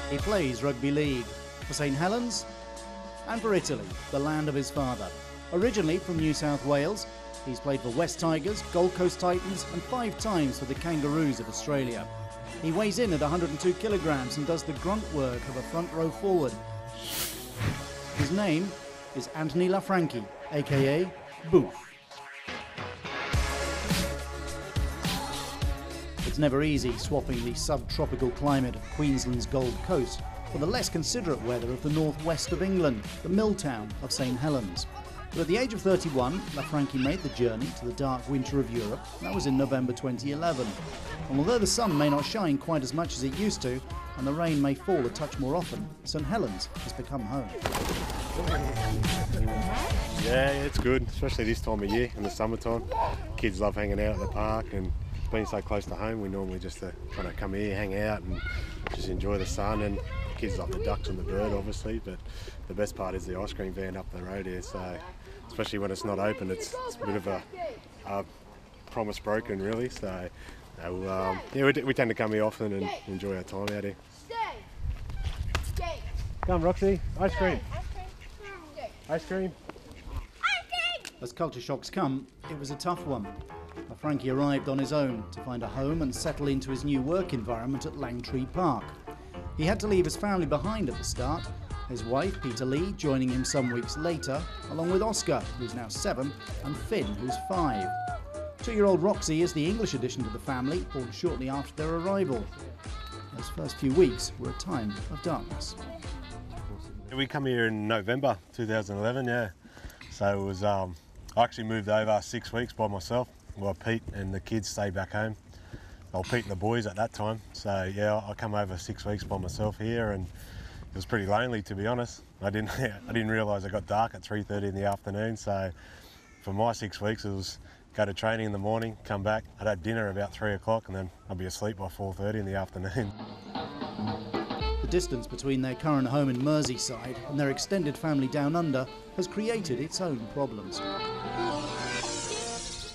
He plays rugby league for St Helens and for Italy, the land of his father. Originally from New South Wales, he's played for West Tigers, Gold Coast Titans and 5 times for the Kangaroos of Australia. He weighs in at 102 kilograms and does the grunt work of a front row forward. His name is Anthony Laffranchi, aka Boofa. It's never easy swapping the subtropical climate of Queensland's Gold Coast for the less considerate weather of the northwest of England, the mill town of St Helens. But at the age of 31, Laffranchi made the journey to the dark winter of Europe. That was in November 2011. And although the sun may not shine quite as much as it used to, and the rain may fall a touch more often, St Helens has become home. Yeah, it's good, especially this time of year in the summertime. Kids love hanging out at the park, and being so close to home, we normally just kind of come here, hang out and just enjoy the sun. And kids love the ducks and the bird, obviously, but the best part is the ice cream van up the road here. So especially when it's not open, it's a bit of a promise broken, really. So yeah, we tend to come here often and enjoy our time out here. Come, Roxy, ice cream. Ice cream. As culture shocks come, it was a tough one. Laffranchi arrived on his own to find a home and settle into his new work environment at Langtree Park. He had to leave his family behind at the start, his wife Peter Lee joining him some weeks later, along with Oscar, who's now 7, and Finn, who's 5. 2-year-old Roxy is the English addition to the family, born shortly after their arrival. Those first few weeks were a time of darkness. We come here in November 2011, yeah. So it was, I actually moved over 6 weeks by myself. Well, Pete and the kids stayed back home. Well, Pete and the boys at that time. So yeah, I come over 6 weeks by myself here, and it was pretty lonely, to be honest. I didn't realise it got dark at 3:30 in the afternoon. So for my 6 weeks, it was go to training in the morning, come back, I'd have dinner about 3 o'clock, and then I'd be asleep by 4:30 in the afternoon. The distance between their current home in Merseyside and their extended family down under has created its own problems.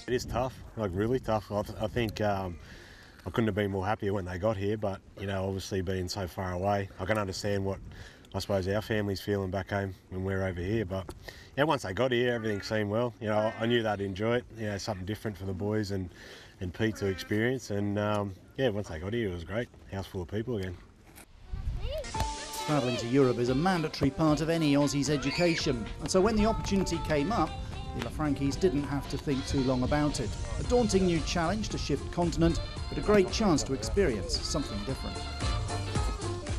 It is tough, like really tough. I think I couldn't have been more happier when they got here, but you know, obviously being so far away, I can understand what I suppose our family's feeling back home when we're over here. But yeah, once they got here, everything seemed well. You know, I knew they'd enjoy it. You know, something different for the boys and Pete to experience. And yeah, once they got here, it was great. House full of people again. Travelling to Europe is a mandatory part of any Aussie's education, and so when the opportunity came up, the Laffranchis didn't have to think too long about it. A daunting new challenge to shift continent, but a great chance to experience something different.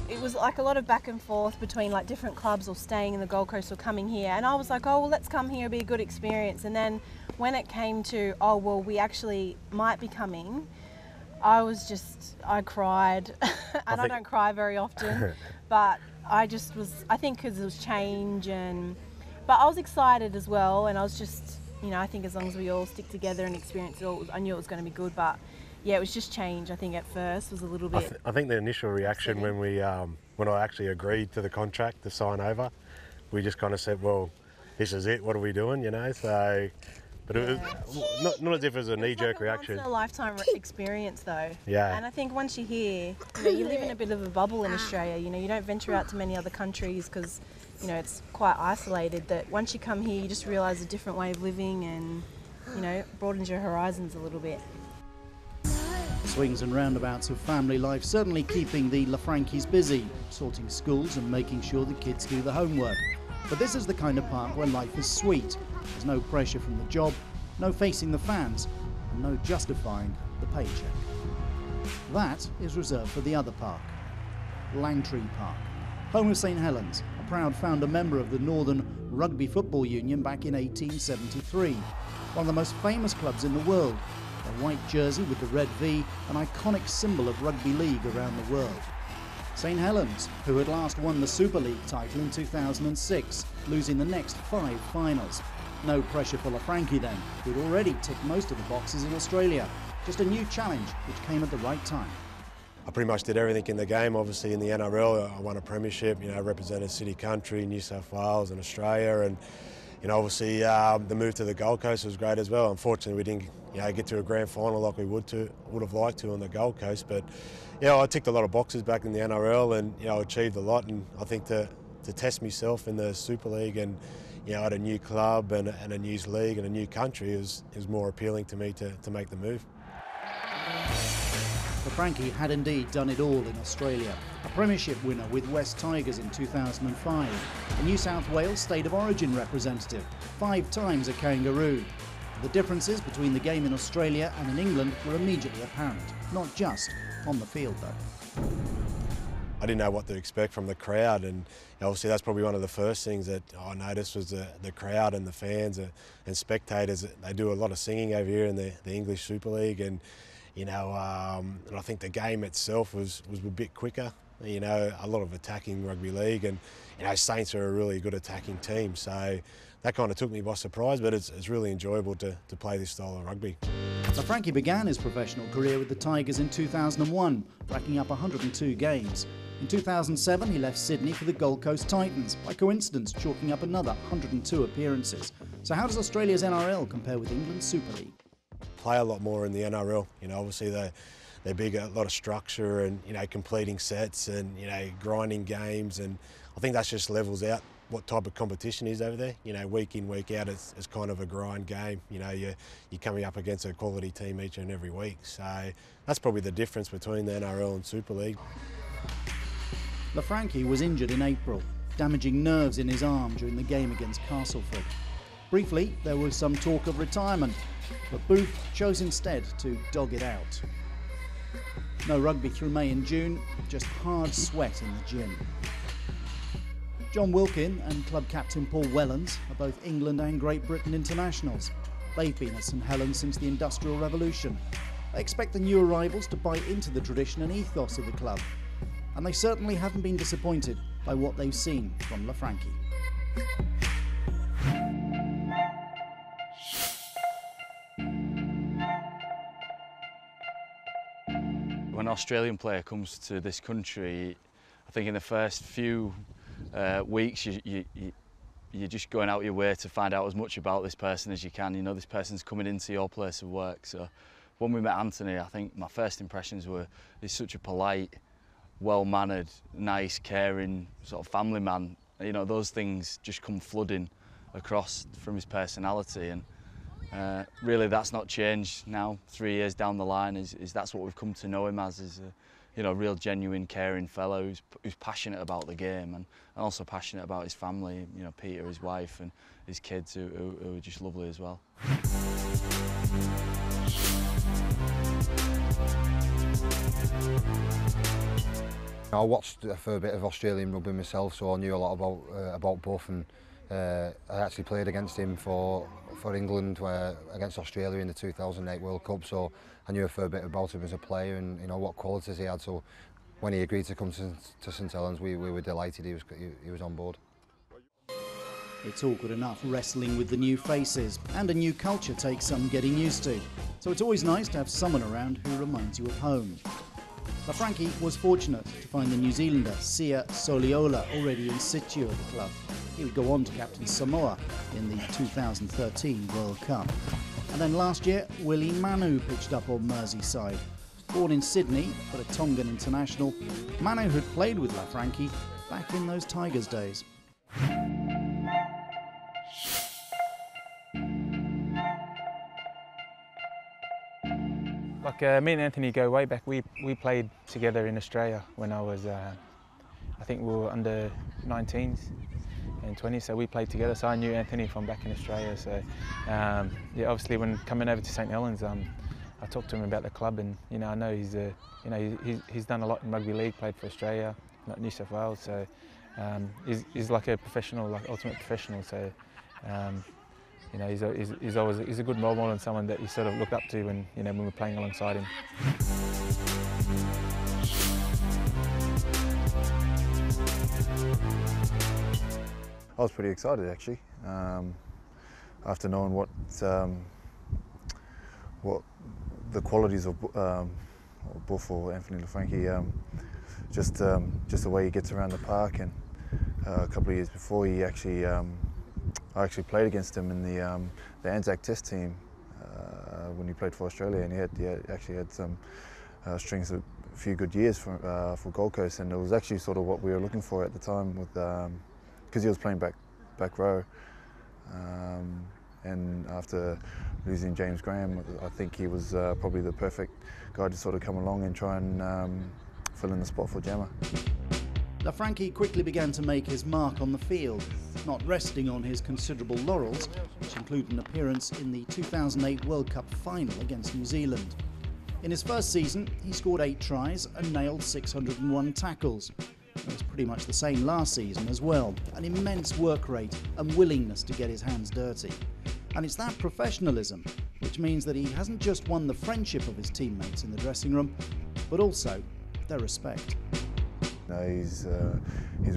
It was like a lot of back and forth between like different clubs or staying in the Gold Coast or coming here, and I was like, oh well, let's come here, it'll be a good experience. And then when it came to, oh well, we actually might be coming, I cried, and I don't cry very often, but I think because it was change, but I was excited as well, and I was just, you know, I think as long as we all stick together and experience it all, I knew it was going to be good, but yeah, it was just change. I think at first was a little bit. I think the initial reaction when I actually agreed to the contract to sign over, we just kind of said, well, this is it, what are we doing, you know, so. But it was not as if it was a knee-jerk reaction. It's a lifetime experience, though. Yeah. And I think once you're here, you know, you live in a bit of a bubble in Australia. You know, you don't venture out to many other countries because, you know, it's quite isolated. That once you come here, you just realise a different way of living, and, you know, broadens your horizons a little bit. Swings and roundabouts of family life certainly keeping the Laffranchis busy, sorting schools and making sure the kids do the homework. But this is the kind of park where life is sweet. There's no pressure from the job, no facing the fans, and no justifying the paycheck. That is reserved for the other park, Langtree Park, home of St Helens, a proud founder member of the Northern the Rugby Football Union back in 1873. One of the most famous clubs in the world. Their white jersey with the red V, an iconic symbol of rugby league around the world. St Helens, who had last won the Super League title in 2006, losing the next 5 finals. No pressure for Laffranchi then, who'd already ticked most of the boxes in Australia. Just a new challenge, which came at the right time. I pretty much did everything in the game. Obviously in the NRL, I won a premiership, represented City Country, New South Wales and Australia, and obviously the move to the Gold Coast was great as well. Unfortunately we didn't get to a grand final like we would have liked to on the Gold Coast, but I ticked a lot of boxes back in the NRL and achieved a lot, and I think to test myself in the Super League and at a new club and a new league and a new country is more appealing to me to make the move. Laffranchi had indeed done it all in Australia. A premiership winner with West Tigers in 2005, a New South Wales State of Origin representative, 5 times a Kangaroo. The differences between the game in Australia and in England were immediately apparent, not just on the field though. I didn't know what to expect from the crowd, and obviously that's probably one of the first things that I noticed was the crowd and the fans and spectators. They do a lot of singing over here in the English Super League, and and I think the game itself was a bit quicker. A lot of attacking rugby league, and Saints are a really good attacking team, so that kind of took me by surprise, but it's really enjoyable to play this style of rugby. Laffranchi began his professional career with the Tigers in 2001, racking up 102 games. In 2007 he left Sydney for the Gold Coast Titans, by coincidence chalking up another 102 appearances. So how does Australia's NRL compare with England's Super League? Play a lot more in the NRL, obviously they're big, a lot of structure and completing sets and grinding games, and I think that just levels out what type of competition is over there. Week in, week out, it's kind of a grind game. You're coming up against a quality team each and every week. So that's probably the difference between the NRL and Super League. Laffranchi was injured in April, damaging nerves in his arm during the game against Castleford. Briefly, there was some talk of retirement, but Boofa chose instead to dog it out. No rugby through May and June, just hard sweat in the gym. John Wilkin and club captain Paul Wellens are both England and Great Britain internationals. They've been at St Helens since the Industrial Revolution. They expect the new arrivals to buy into the tradition and ethos of the club. And they certainly haven't been disappointed by what they've seen from Laffranchi. When an Australian player comes to this country, I think in the first few weeks you're just going out your way to find out as much about this person as you can. This person's coming into your place of work. So when we met Anthony, I think my first impressions were he's such a polite, well-mannered, nice, caring sort of family man. Those things just come flooding across from his personality, and really that's not changed now 3 years down the line. Is that's what we've come to know him as, is a real genuine caring fellow who's passionate about the game and also passionate about his family, Peter, his wife and his kids who are just lovely as well. I watched a fair bit of Australian rugby myself, so I knew a lot about Buff, and I actually played against him for England against Australia in the 2008 World Cup, so I knew a fair bit about him as a player and what qualities he had. So when he agreed to come to St Helens, we were delighted he was on board. It's all good enough wrestling with the new faces, and a new culture takes some getting used to. So it's always nice to have someone around who reminds you of home. Laffranchi was fortunate to find the New Zealander Sia Soliola already in situ at the club. He would go on to captain Samoa in the 2013 World Cup. And then last year, Willie Manu pitched up on Merseyside. Born in Sydney, but a Tongan international, Manu had played with Laffranchi back in those Tigers days. Me and Anthony go way back. We played together in Australia when I was, I think we were under 19s and 20s, so we played together. So I knew Anthony from back in Australia. So yeah, obviously when coming over to St Helens, I talked to him about the club, and I know he's done a lot in rugby league, played for Australia, not New South Wales. So he's like a professional, like ultimate professional. So, you know, he's a good role model and someone that you sort of looked up to when we're playing alongside him. I was pretty excited actually, after knowing what the qualities of Boofa or Anthony Laffranchi, just the way he gets around the park, and a couple of years before I actually played against him in the Anzac Test team when he played for Australia, and he actually had some strings of a few good years for Gold Coast, and it was actually sort of what we were looking for at the time with. Because he was playing back row, and after losing James Graham, I think he was probably the perfect guy to sort of come along and try and fill in the spot for Jammer. Laffranchi quickly began to make his mark on the field, not resting on his considerable laurels, which include an appearance in the 2008 World Cup final against New Zealand. In his first season, he scored 8 tries and nailed 601 tackles. It was pretty much the same last season as well. An immense work rate and willingness to get his hands dirty. And it's that professionalism which means that he hasn't just won the friendship of his teammates in the dressing room, but also their respect. No, he's a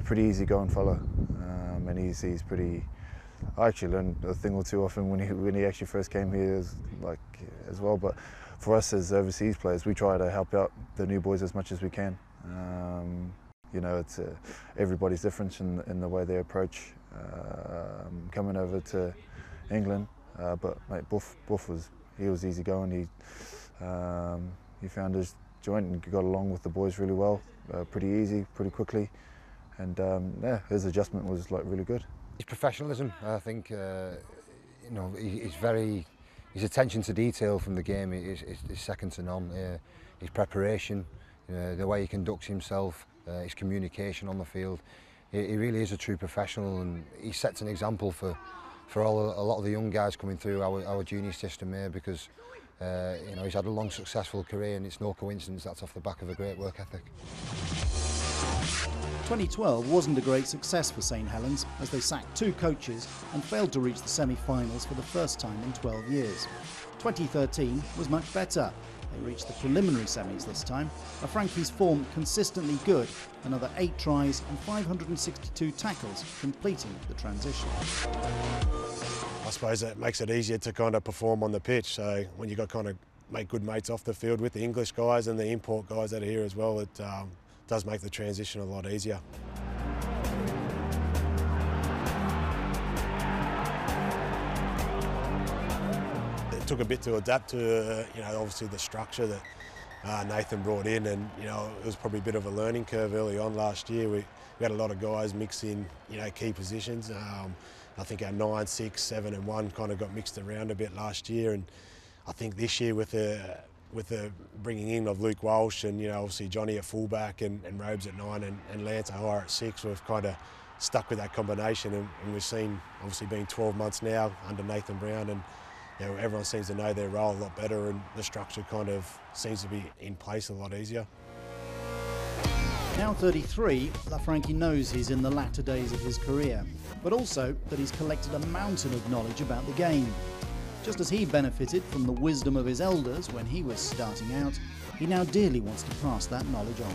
pretty easygoing fella, and he's pretty. I actually learned a thing or two off him when he actually first came here, as well. But for us as overseas players, we try to help out the new boys as much as we can. You know, it's everybody's different in the way they approach coming over to England. But mate, Boof was easygoing. He found his joint and got along with the boys really well, pretty easy, pretty quickly, and yeah, his adjustment was like really good. His professionalism, I think, you know, his attention to detail from the game is second to none. His preparation, the way he conducts himself. His communication on the field, he really is a true professional, and he sets an example for a lot of the young guys coming through our junior system here, because you know, he's had a long successful career, and it's no coincidence that's off the back of a great work ethic. 2012 wasn't a great success for St Helens, as they sacked 2 coaches and failed to reach the semi-finals for the first time in 12 years. 2013 was much better. They reached the preliminary semis this time. Laffranchi's form consistently good, another 8 tries and 562 tackles, completing the transition. I suppose that makes it easier to kind of perform on the pitch. So when you've got kind of make good mates off the field with the English guys and the import guys that are here as well, it does make the transition a lot easier. It took a bit to adapt to, you know, obviously the structure that Nathan brought in, and you know, it was probably a bit of a learning curve early on last year. We had a lot of guys mix in, you know, key positions. I think our 9, 6, 7 and 1 kind of got mixed around a bit last year, and I think this year with the bringing in of Luke Walsh and, you know, obviously Johnny at fullback and Robes at 9 and Lance Ahar at 6, we've kind of stuck with that combination, and we've seen, obviously being 12 months now under Nathan Brown, and you know, everyone seems to know their role a lot better, and the structure kind of seems to be in place a lot easier. Now 33, Laffranchi knows he's in the latter days of his career, but also that he's collected a mountain of knowledge about the game. Just as he benefited from the wisdom of his elders when he was starting out, he now dearly wants to pass that knowledge on.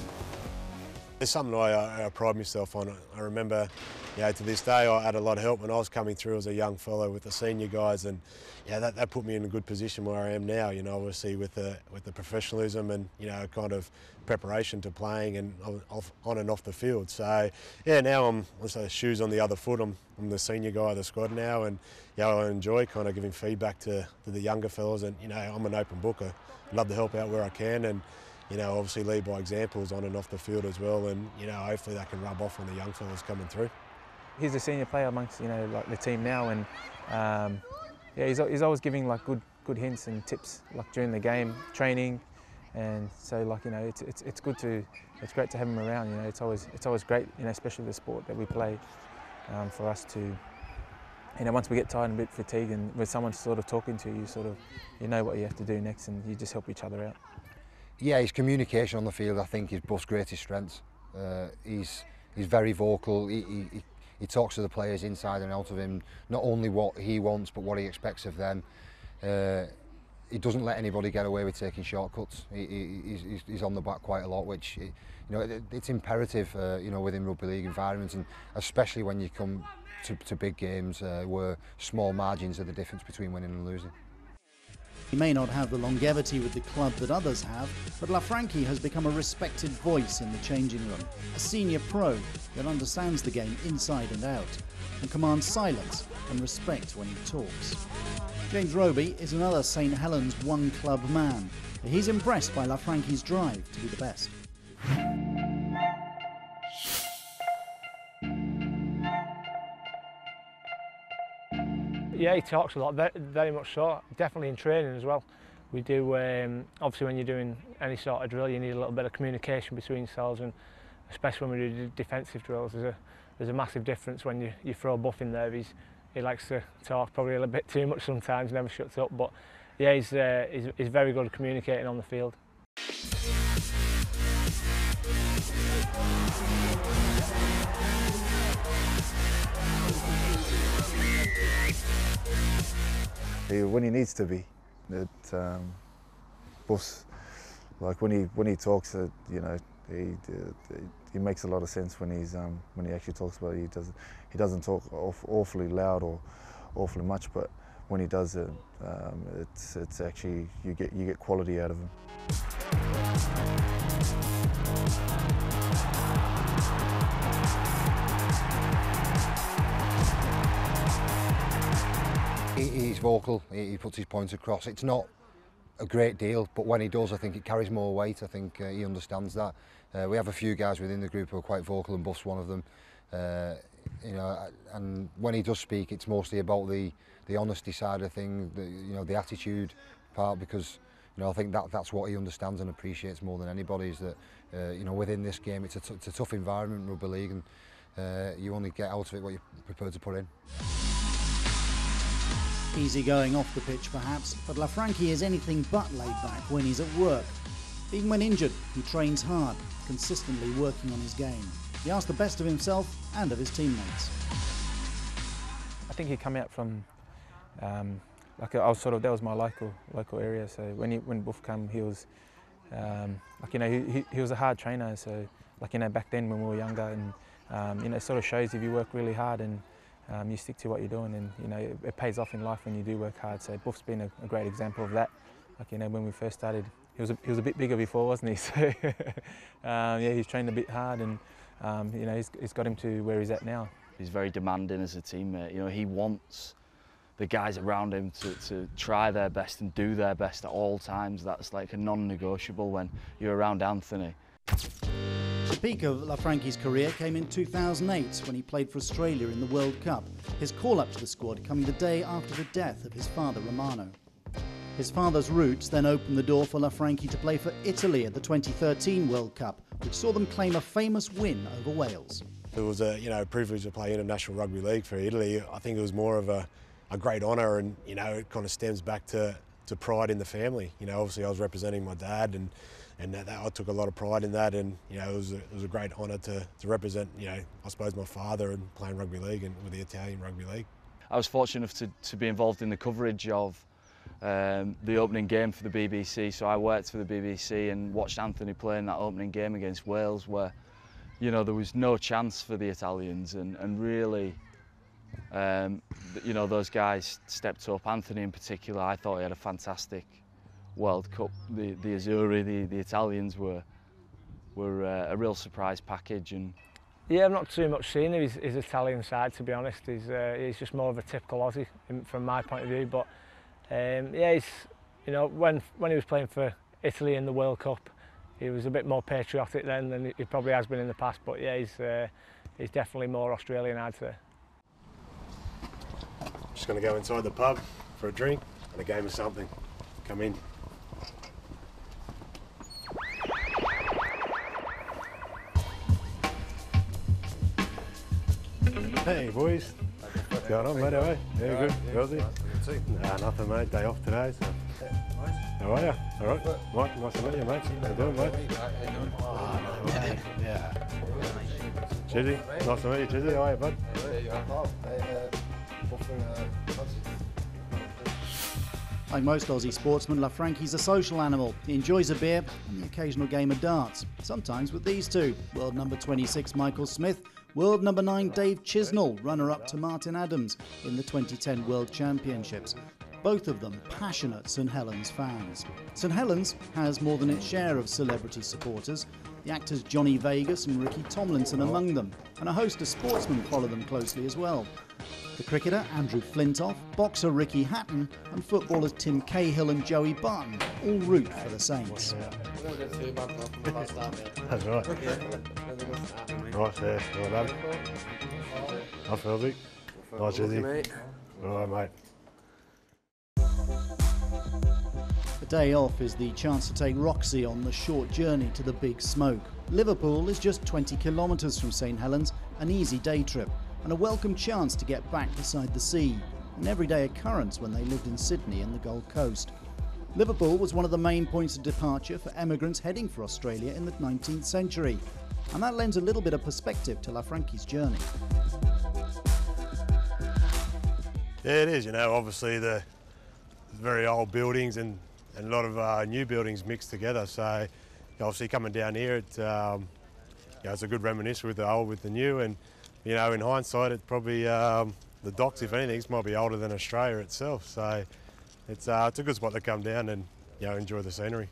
It's something I pride myself on. I remember, you know, to this day I had a lot of help when I was coming through as a young fellow with the senior guys, and yeah, that put me in a good position where I am now. You know, obviously with the professionalism and, you know, kind of preparation to playing and on and off the field. So yeah, now I'm also shoes on the other foot. I'm the senior guy of the squad now, and yeah, I enjoy kind of giving feedback to the younger fellas, and you know, I'm an open book. I love to help out where I can, and you know, obviously lead by examples on and off the field as well, and you know, hopefully that can rub off on the young fellas coming through. He's a senior player amongst, you know, like the team now, and yeah, he's always giving like good hints and tips like during the game, training, and so like, you know, it's great to have him around. You know, it's always great, you know, especially the sport that we play, for us to, you know, once we get tired and a bit fatigued, and with someone sort of talking to you, you know what you have to do next, and you just help each other out. Yeah, his communication on the field, I think, is Buff's greatest strength. He's He's very vocal. He talks to the players inside and out of him, not only what he wants but what he expects of them. He doesn't let anybody get away with taking shortcuts. He's on the back quite a lot, which it's imperative, within rugby league environments, and especially when you come to big games where small margins are the difference between winning and losing. He may not have the longevity with the club that others have, but Laffranchi has become a respected voice in the changing room, a senior pro that understands the game inside and out, and commands silence and respect when he talks. James Roby is another St Helens one-club man. He's impressed by Laffranchi's drive to be the best. Yeah, he talks a lot, very much so, definitely in training as well. We do, obviously when you're doing any sort of drill, you need a little bit of communication between yourselves, and especially when we do defensive drills, there's a massive difference when you throw Buff in there. He likes to talk probably a little bit too much sometimes, never shuts up, but yeah, he's very good at communicating on the field. When he needs to be, Buff's, like when he talks, he makes a lot of sense when he actually talks about it. He doesn't talk awfully loud or awfully much, but when he does it, it's actually you get quality out of him. He's vocal, he puts his points across. It's not a great deal, but when he does, I think it carries more weight. I think he understands that. We have a few guys within the group who are quite vocal, and Buff's one of them. And when he does speak, it's mostly about the honesty side of things, the attitude part, because I think that's what he understands and appreciates more than anybody. Is that within this game, it's a tough environment, rugby league, and you only get out of it what you're prepared to put in. Easy going off the pitch perhaps, but Laffranchi is anything but laid back when he's at work. Even when injured, he trains hard, consistently working on his game. He asks the best of himself and of his teammates. I think he came out from, I was that was my local area. So when Buff came, he was, he was a hard trainer. So back then when we were younger, and it sort of shows if you work really hard and you stick to what you're doing, and it pays off in life when you do work hard. So Buff's been a great example of that. When we first started, he was a bit bigger before, wasn't he? So he's trained a bit hard, and it's got him to where he's at now. He's very demanding as a teammate. He wants the guys around him to try their best and do their best at all times. That's like a non-negotiable when you're around Anthony. The peak of Laffranchi's career came in 2008 when he played for Australia in the World Cup, his call-up to the squad coming the day after the death of his father Romano. His father's roots then opened the door for Laffranchi to play for Italy at the 2013 World Cup, which saw them claim a famous win over Wales. It was a privilege to play international rugby league for Italy. I think it was more of a great honour, and it kind of stems back to pride in the family. Obviously I was representing my dad, and that I took a lot of pride in that, and it was a great honour to represent I suppose my father and playing rugby league and with the Italian rugby league. I was fortunate enough to be involved in the coverage of the opening game for the BBC. So I worked for the BBC and watched Anthony play in that opening game against Wales, where there was no chance for the Italians, and really those guys stepped up. Anthony in particular, I thought he had a fantastic World Cup. The Azzurri, the Italians were a real surprise package. And yeah, I've not too much seen of his Italian side, to be honest. He's just more of a typical Aussie from my point of view. But he's when he was playing for Italy in the World Cup, he was a bit more patriotic then than he probably has been in the past. But yeah, he's definitely more Australian, I'd say. Just going to go inside the pub for a drink and a game of something. Come in. Hey boys. What's going on, mate? How are you? Yeah, good. Rosie? Nah, nothing, mate. Day off today, so. How are you? All right. Mike, nice to meet you, mate. How you doing, mate? Yeah. Chizzy, nice to meet you, Chizzy. How are you, bud? Like most Aussie sportsmen, Laffranchi's a social animal. He enjoys a beer and the occasional game of darts, sometimes with these two, world number 26 Michael Smith, world number 9 Dave Chisnell, runner-up to Martin Adams in the 2010 World Championships. Both of them passionate St Helens fans. St Helens has more than its share of celebrity supporters, the actors Johnny Vegas and Ricky Tomlinson among them, and a host of sportsmen follow them closely as well. The cricketer Andrew Flintoff, boxer Ricky Hatton and footballers Tim Cahill and Joey Barton all root for the Saints. That's right. Nice there, well done. Nice, Felzy. Nice, Chizzy. All right, mate. The day off is the chance to take R.F.C on the short journey to the Big Smoke. Liverpool is just 20 kilometres from St Helens, an easy day trip, and a welcome chance to get back beside the sea, an everyday occurrence when they lived in Sydney and the Gold Coast. Liverpool was one of the main points of departure for emigrants heading for Australia in the 19th century, and that lends a little bit of perspective to Laffranchi's journey. Yeah, it is, you know, obviously the very old buildings and a lot of new buildings mixed together, so obviously coming down here, it's a good reminiscence with the old with the new, and you know, in hindsight, it's probably the docks, if anything, might be older than Australia itself. So it's a good spot to come down and enjoy the scenery.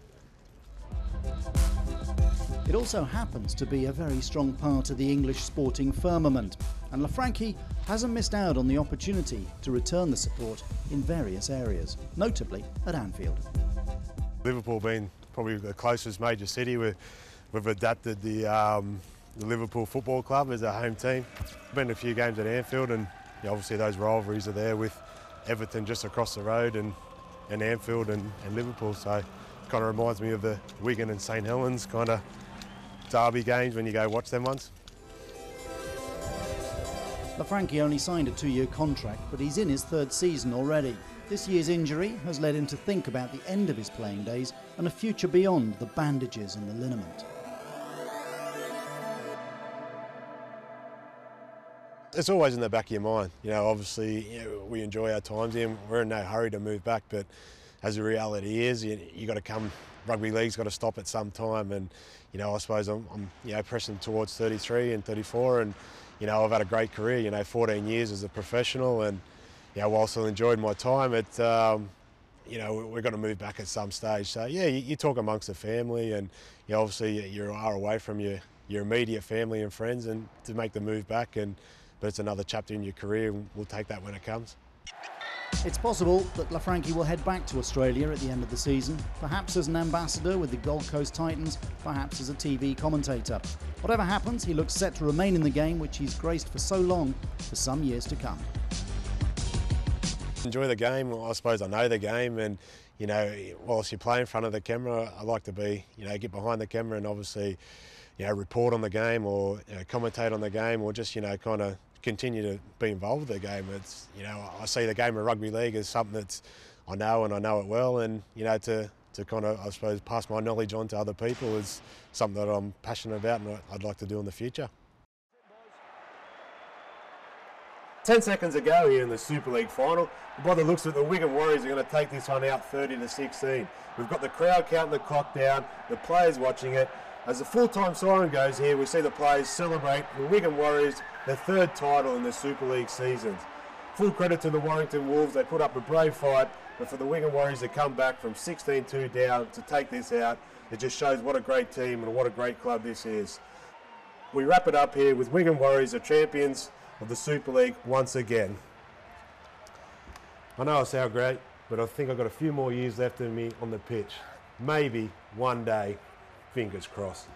It also happens to be a very strong part of the English sporting firmament, and Laffranchi hasn't missed out on the opportunity to return the support in various areas, notably at Anfield. Liverpool being probably the closest major city, we've adapted the Liverpool Football Club as our home team. Been to a few games at Anfield, and obviously those rivalries are there with Everton just across the road and Anfield and Liverpool, so it kind of reminds me of the Wigan and St Helens kind of derby games when you go watch them ones. Laffranchi only signed a 2-year contract, but he's in his 3rd season already. This year's injury has led him to think about the end of his playing days and a future beyond the bandages and the liniment. It's always in the back of your mind. Obviously, we enjoy our times here. We're in no hurry to move back, but as the reality is, you got to come. Rugby league's got to stop at some time, and I suppose I'm pressing towards 33 and 34, and I've had a great career. 14 years as a professional, and whilst I enjoyed my time, we're going to move back at some stage. So yeah, you talk amongst the family, and obviously you are away from your immediate family and friends, and to make the move back, but it's another chapter in your career, and we'll take that when it comes. It's possible that Laffranchi will head back to Australia at the end of the season, perhaps as an ambassador with the Gold Coast Titans, perhaps as a TV commentator. Whatever happens, he looks set to remain in the game which he's graced for so long, for some years to come. Enjoy the game. I suppose I know the game, and whilst you play in front of the camera, I like to be, get behind the camera and obviously, report on the game, or commentate on the game, or just kind of continue to be involved with the game. It's I see the game of rugby league as something that's I know, and I know it well, and to kind of, I suppose, pass my knowledge on to other people is something that I'm passionate about and I'd like to do in the future. 10 seconds to go here in the Super League final. By the looks of it, the Wigan Warriors are going to take this one out 30-16. We've got the crowd counting the clock down, the players watching it. As the full-time siren goes here, we see the players celebrate the Wigan Warriors, their 3rd title in the Super League seasons. Full credit to the Warrington Wolves. They put up a brave fight, but for the Wigan Warriors to come back from 16-2 down to take this out, it just shows what a great team and what a great club this is. We wrap it up here with Wigan Warriors, the champions of the Super League once again. I know I sound great, but I think I've got a few more years left in me on the pitch. Maybe one day, fingers crossed.